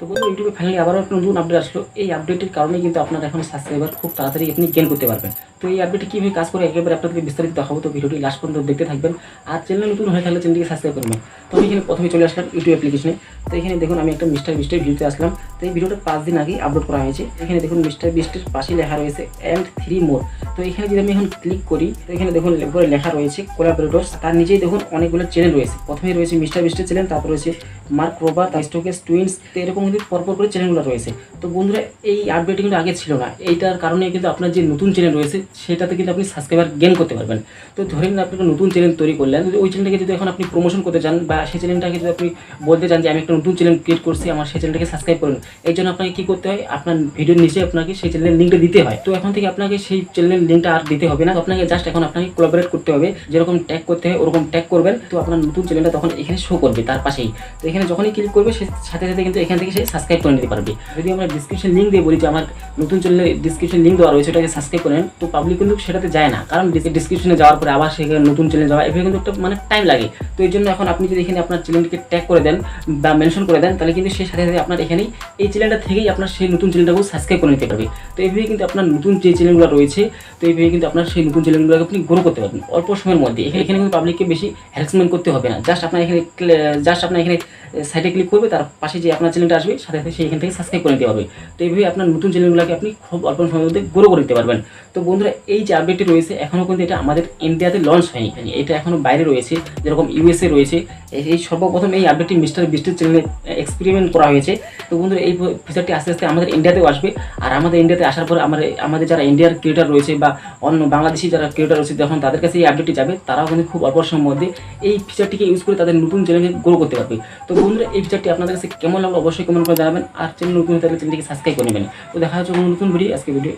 তো বন্ধু ইউটিউবে ফাইনালি আবারও একটা নতুন আপডেট আসলো। এই আপডেটের কারণে কিন্তু আপনার এখন সাবস্ক্রাইবার খুব তাড়াতাড়ি আপনি গেইন করতে পারবেন। তো এই আপডেটে কীভাবে কাজ করে একেবারে আপনাদেরকে বিস্তারিত দেখাবো। তো ভিডিওটি লাস্ট পর্যন্ত দেখতে থাকবেন। আর চ্যানেল নতুন হয়ে থাকলে চ্যানেলটিকে সাবস্ক্রাইব করবেন। তো আমি এখানে প্রথমে চলে আসলাম ইউটিউব অ্যাপ্লিকেশনে। তো এখানে দেখুন আমি একটা মিস্টার বিস্টের ভিডিওতে আসলাম। তো এই ভিডিওটা 5 দিন আগেই আপলোড করা হয়েছে। এখানে দেখুন মিস্টার বিস্টের পাশে লেখা রয়েছে অ্যান্ড 3 মোর। তো এখানে যদি আমি এখন ক্লিক করি তো এখানে দেখুন উপরে লেখা রয়েছে কোলাবোরেটরস। তার নিচেই দেখুন অনেকগুলো চ্যানেল রয়েছে। প্রথমে রয়েছে মিস্টার বিস্টের চ্যানেল, তারপর রয়েছে মার্ক রোবার, স্টোকেস টুইন্স। তো এরকম কিন্তু পরপর করে চ্যানেলগুলো রয়েছে। তো বন্ধুরা এই আপডেটটি কিন্তু আগে ছিল না। এইটার কারণে কিন্তু আপনার যে নতুন চ্যানেল রয়েছে সেটাতে কিন্তু আপনি সাবস্ক্রাইবার গেইন করতে পারবেন। তো ধরে নিন আপনি একটা নতুন চ্যানেল তৈরি করলেন, ওই চ্যানেলটাকে যদি এখন আপনি প্রমোশন করতে চান বা সেই চ্যানেলটাকে যদি আপনি বলতে চান যে আমি একটা নতুন চ্যানেল ক্রিয়েট করছি, আমার সেই চ্যানেলটাকে সাবস্ক্রাইব করুন, এই জন্য আপনাকে কী করতে হয়, আপনার ভিডিওর নিচে আপনাকে সেই চ্যানেলের লিঙ্কটা দিতে হয়। তো এখন থেকে আপনাকে সেই চ্যানেলের লিঙ্কটা আর দিতে হবে না। আপনাকে জাস্ট এখন আপনাকে কোলাবোরেট করতে হবে, যেরকম ট্যাগ করতে হয় ওরকম ট্যাগ করবেন। তো আপনার নতুন চ্যানেলটা তখন এখানে শো করবে তার পাশেই। তো এখানে যখনই ক্লিক করবে সে সাথে সাথে কিন্তু এখান থেকে সে সাবস্ক্রাইব করে নিতে পারবে। যদি আমরা ডিসক্রিপশন লিঙ্ক দিয়ে বলি যে আমার নতুন চ্যানেলের ডিসক্রিপশন লিঙ্ক দেওয়া রয়েছে, ওটাকে সাবস্ক্রাইব করেন, তো পাবলিক কিন্তু সেটাতে যায় না। কারণ ডিসক্রিপশনে যাওয়ার পরে আবার সেখানে নতুন চ্যানেল যাওয়া এভাবে কিন্তু একটা টাইম লাগে। তো এই জন্য এখন আপনি যদি এখানে আপনার চ্যানেলটিকে ট্যাগ করে দেন বা মেনশন করে দেন, তাহলে কিন্তু সেই সাথে সাথে আপনার এখানেই এই চ্যানেলটা থেকেই আপনার সেই নতুন চ্যানেলটাকেও সাবস্ক্রাইব করে নিতে পারবে। তো এইভাবে কিন্তু আপনার নতুন যে চ্যানেলগুলো রয়েছে, তো এইভাবে কিন্তু আপনার সেই নতুন চ্যানেলগুলোকে আপনি গ্রো করতে পারবেন অল্প সময়ের মধ্যে। এখানে কিন্তু পাবলিককে বেশি হ্যারাসমেন্ট করতে হবে না। জাস্ট আপনার এখানে সাইটে ক্লিক করবে, তার পাশে যে আপনার চ্যানেলটা আসবে সাথে সাথে সেই এখান থেকে সাবস্ক্রাইব করে নিতে পারবে। তো এইভাবে আপনার নতুন চ্যানেলগুলোকে আপনি খুব অল্প সময়ের মধ্যে গ্রো করে নিতে পারবেন। তো বন্ধুরা এই যে আপডেটটি রয়েছে এখনও কিন্তু এটা আমাদের ইন্ডিয়াতে লঞ্চ হয়নি, এটা এখনও বাইরে রয়েছে, যেরকম ইউএসএ রয়েছে। এই সর্বপ্রথম এই আপডেটটি মিস্টার বিস্টের চ্যানেলে এক্সপেরিমেন্ট করা হয়েছে। তো বন্ধুরা এই ফিচারটি আস্তে আস্তে আমাদের ইন্ডিয়াতেও আসবে। আর আমাদের ইন্ডিয়াতে আসার পরে আমাদের যারা ইন্ডিয়ার ক্রিয়েটার রয়েছে বা অন্য বাংলাদেশি যারা ক্রিয়েটার রয়েছে, যখন তাদের কাছে এই আপডেটটি যাবে, তারাও কিন্তু খুব অল্প সময়ের মধ্যে এই ফিচারটিকে ইউজ করে তাদের নতুন চ্যানেলকে গ্রো করতে পারবে। তো বন্ধুরা এই ফিচারটি আপনাদের কাছে কেমন লাগলো অবশ্যই কমেন্ট করে জানাবেন। আর চ্যানেল নতুন হয়ে থাকলে চ্যানেলটিকে সাবস্ক্রাইব করে নেবেন। তো দেখা হচ্ছে কোনো নতুন ভিডিও। আজকে ভিডিও